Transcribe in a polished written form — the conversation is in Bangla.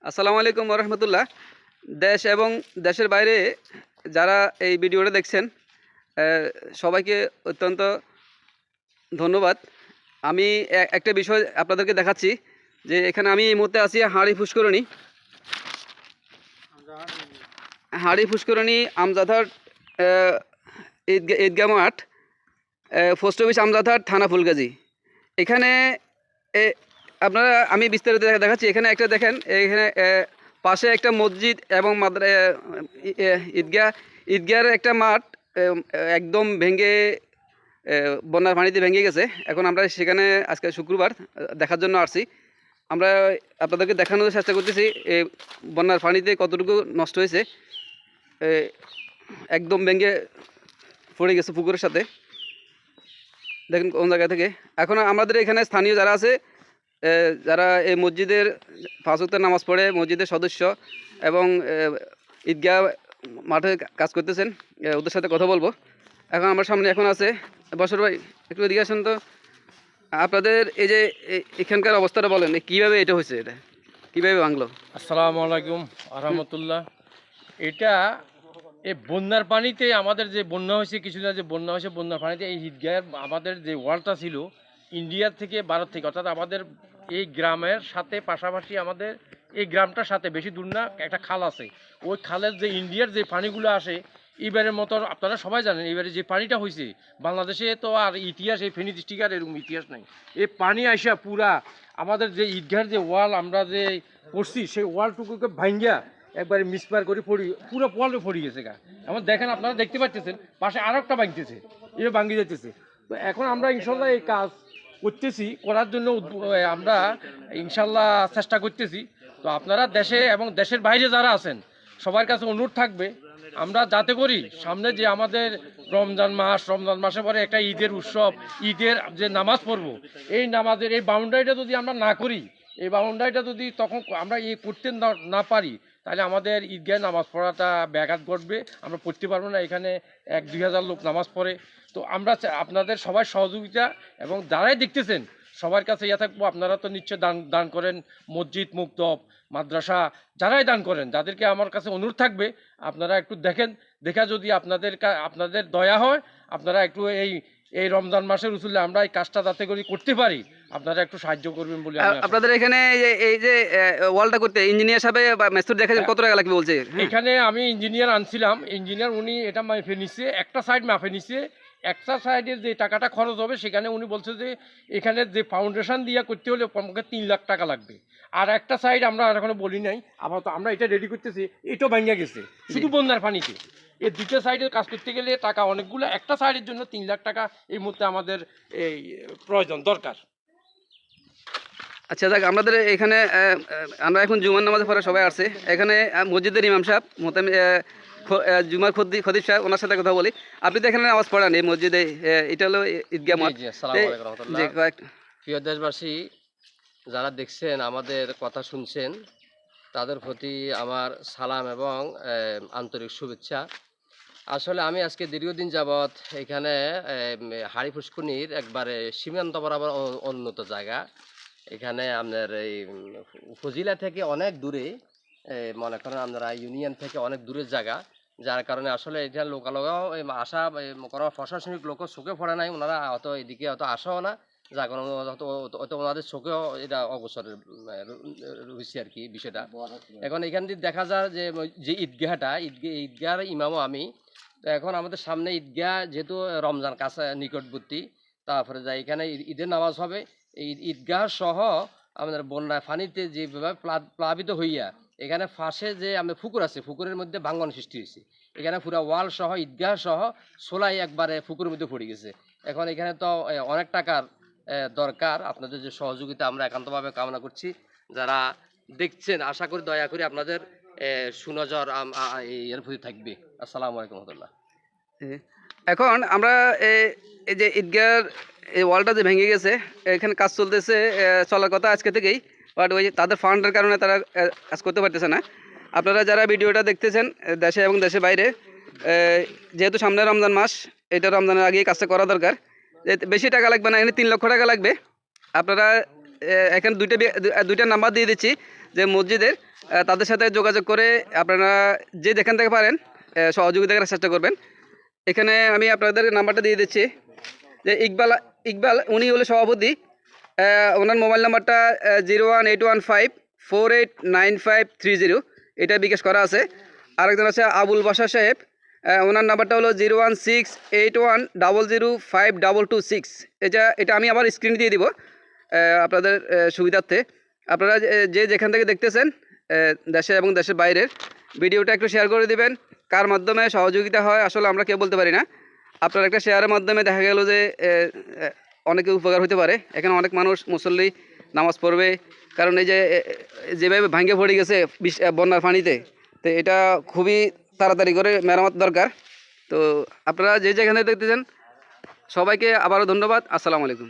আসসালামু আলাইকুম রহমতুল্লাহ। দেশ এবং দেশের বাইরে যারা এই ভিডিওটা দেখছেন সবাইকে অত্যন্ত ধন্যবাদ। আমি একটা বিষয় আপনাদেরকে দেখাচ্ছি যে এখানে আমি এই মুহূর্তে আছি হাড়ি পুষ্করণী আমজাদহাট ঈদগাহ মাঠ, পোস্ট অফিস আমজাদহাট, থানা ফুলগাজী। এখানে আপনারা আমি বিস্তারিত দেখাচ্ছি। এখানে একটা দেখেন, এখানে পাশে একটা মসজিদ এবং ঈদগাহের একটা মাঠ একদম ভেঙে বন্যার পানিতে ভেঙে গেছে। এখন আমরা সেখানে আজকে শুক্রবার দেখার জন্য আসছি। আমরা আপনাদেরকে দেখানোর চেষ্টা করতেছি বন্যার পানিতে কতটুকু নষ্ট হয়েছে। একদম ভেঙে পড়ে গেছে পুকুরের সাথে, দেখেন কোন জায়গা থেকে। এখন আমাদের এখানে স্থানীয় যারা আছে, যারা এই মসজিদের 5 ওয়াক্ত নামাজ পড়ে, মসজিদের সদস্য এবং ঈদগাহ মাঠে কাজ করতেছেন, ওদের সাথে কথা বলবো। এখন আমার সামনে এখন আছে বশর ভাই, একটু এদিকে আসেন তো। আপনাদের এই যে এখানকার অবস্থাটা বলেন, কীভাবে এটা হয়েছে, এটা কীভাবে ভাঙলো? আসসালামু আলাইকুম আরহামতুল্লাহ। এটা এই বন্যার পানিতে আমাদের যে বন্যা হয়েছে, কিছুদিন যে বন্যা হয়েছে, বন্যার পানিতে এই ঈদগাহের আমাদের যে ওয়ালটা ছিল ইন্ডিয়া থেকে ভারত থেকে, অর্থাৎ আমাদের এই গ্রামের সাথে পাশাপাশি আমাদের এই গ্রামটার সাথে বেশি দূর না একটা খাল আছে। ওই খালের যে ইন্ডিয়ার যে পানিগুলো আসে এবারের মতো, আপনারা সবাই জানেন এবারে যে পানিটা হয়েছে বাংলাদেশে তো আর ইতিহাস, এই ফেনী ডিস্ট্রিক্টের এরকম ইতিহাস নাই। এই পানি আইসা পুরা আমাদের যে ঈদগাহের যে ওয়াল আমরা যে করছি সেই ওয়ালটুকুকে ভাঙ্গিয়া একবারে মিসপার করে পুরো ওয়ালে পড়ে গেছে গা। এমন দেখেন, আপনারা দেখতে পাচ্ছেন পাশে আরও একটা ভাঙতেছে, এটা ভাঙ্গি যেতেছে। তো এখন আমরা ইনশাল্লাহ এই কাজ করতেছি, করার জন্য আমরা ইনশাল্লাহ চেষ্টা করতেছি। তো আপনারা দেশে এবং দেশের বাইরে যারা আছেন সবার কাছে অনুরোধ থাকবে, আমরা যাতে করি সামনে যে আমাদের রমজান মাসে পরে একটা ঈদের উৎসব, ঈদের যে নামাজ পড়বো, এই নামাজের এই বাউন্ডারিটা যদি আমরা না করি, এই বাউন্ডারিটা যদি তখন আমরা করতে না পারি, তাহলে আমাদের ঈদগাহে নামাজ পড়াটা ব্যাঘাত ঘটবে, আমরা পড়তে পারবো না। এখানে 1-2 হাজার লোক নামাজ পড়ে। তো আমরা আপনাদের সবার সহযোগিতা এবং যারাই দেখতেছেন সবার কাছে থাকবো। আপনারা তো নিশ্চয় দান করেন, মসজিদ, মুক্তব, মাদ্রাসা যারাই দান করেন, যাদেরকে আমার কাছে অনুরোধ থাকবে আপনারা একটু দেখা যদি আপনাদের দয়া হয়, আপনারা একটু এই রমজান মাসের উসুলে আমরা এই কাজটা যাতে করে করতে পারি, আপনারা একটু সাহায্য করবেন বলে আপনাদের এখানে এই যে ওয়ালটা করতে ইঞ্জিনিয়ার সাহেব বা মেস্তুর দেখা কত টাকা লাগবে বলছে? এখানে আমি ইঞ্জিনিয়ার আনছিলাম, ইঞ্জিনিয়ার উনি এটা মাপে নিচ্ছে, একটা সাইড মাপে নিচ্ছে। একটা সাইডের যে টাকাটা খরচ হবে সেখানে উনি বলছে যে এখানে যে ফাউন্ডেশন দিয়ে করতে হলে আমাকে 3 লাখ টাকা লাগবে। আর একটা সাইড আমরা এখনো বলি নাই, আপাতত আমরা এটা রেডি করতেছি। এটাও ভাঙিয়া গেছে শুধু বন্যার পানিতে। এই দুটো সাইডের কাজ করতে গেলে টাকা অনেকগুলো, একটা সাইডের জন্য 3 লাখ টাকা এই মুহূর্তে আমাদের এই প্রয়োজন দরকার। আচ্ছা, দেখ আমাদের এখানে আমরা এখন জুমার নামাজে পড়ে সবাই আসছে। এখানে মসজিদের ইমাম সাহেব জুমার খতিব সাহেব, ওনার সাথে কথা বলি। আপনি তো এখানে নামাজ পড়ান এই মসজিদে, এটা হলো ঈদগাহ মাঠ। প্রিয় দেশবাসী যারা দেখছেন, আমাদের কথা শুনছেন, তাদের প্রতি আমার সালাম এবং আন্তরিক শুভেচ্ছা। আসলে আমি আজকে দীর্ঘদিন যাবৎ এখানে হাড়ি পুষ্করণীর একবারে সীমান্ত বরাবর উন্নত জায়গা, এখানে আপনার এই উপজেলা থেকে অনেক দূরে, মনে করেন আপনারা ইউনিয়ন থেকে অনেক দূরের জায়গা, যার কারণে আসলে এটা লোকালোকাও আসা কোনো প্রশাসনিক লোকও চোখে পড়ে নাই, ওনারা অত এদিকে অত আসাও না, যার কারণে অত ওনাদের চোখেও এটা অবসরের হয়েছে আর কি বিষয়টা। এখন এখান থেকে দেখা যায় যে ঈদগাহর ইমামও আমি। তো এখন আমাদের সামনে ঈদগাহ, যেহেতু রমজান কাছে নিকটবর্তী, তারপরে যাই এখানে ঈদের নামাজ হবে। এই ঈদগাহ সহ আমাদের বন্যায় পানিতে যেভাবে প্লাবিত হইয়া এখানে পাশে যে আমাদের পুকুর আছে, পুকুরের মধ্যে ভাঙ্গন সৃষ্টি হয়েছে। এখানে পুরো ওয়াল সহ ঈদগাহ সহ সোলাই একবারে পুকুরের মধ্যে পড়ে গেছে। এখন এখানে তো অনেক টাকার দরকার, আপনাদের যে সহযোগিতা আমরা একান্তভাবে কামনা করছি। যারা দেখছেন আশা করি দয়া করে আপনাদের সুনজর এর প্রতি থাকবে। আসসালামু আলাইকুম রহমতুল্লাহ। এখন আমরা এই যে ঈদগাহর এই ওয়ালটা যে ভেঙে গেছে, এখানে কাজ চলতেছে, চলার কথা আজকে থেকেই, বাট ওই তাদের ফান্ডের কারণে তারা কাজ করতে পারতেছে না। আপনারা যারা ভিডিওটা দেখতেছেন দেশে এবং দেশের বাইরে, যেহেতু সামনে রমজান মাস, এটা রমজানের আগেই কাজটা করা দরকার। বেশি টাকা লাগবে না, এখানে 3 লক্ষ টাকা লাগবে। আপনারা এখানে দুইটা নাম্বার দিয়ে দিচ্ছি, যে মসজিদের তাদের সাথে যোগাযোগ করে আপনারা যে যেখান থেকে পারেন সহযোগিতা করার চেষ্টা করবেন। এখানে আমি আপনাদের নাম্বারটা দিয়ে দিচ্ছি, যে ইকবাল উনি হলো সভাপতি। ওনার মোবাইল নাম্বারটা 01815489530, এটা বিকাশ করা আছে। আরেকজন আছে আবুল বাশা সাহেব, ওনার নাম্বারটা হলো 01681005226। এটা আমি আবার স্ক্রিন দিয়ে দিব আপনাদের সুবিধার্থে। আপনারা যে যেখান থেকে দেখতেছেন দেশে এবং দেশের বাইরের, ভিডিওটা একটু শেয়ার করে দিবেন। কার মাধ্যমে সহযোগিতা হয় আসলে আমরা কেউ বলতে পারি না। আপনার একটা শেয়ারের মাধ্যমে দেখা গেল যে অনেকে উপকার হতে পারে। এখানে অনেক মানুষ মুসল্লি নামাজ পড়বে, কারণ এই যে যেভাবে ভাঙ্গে পড়ে গেছে বন্যার পানিতে, তো এটা খুবই তাড়াতাড়ি করে মেরামত দরকার। তো আপনারা যে যেখানে দেখতেছেন সবাইকে আবারও ধন্যবাদ। আসসালামু আলাইকুম।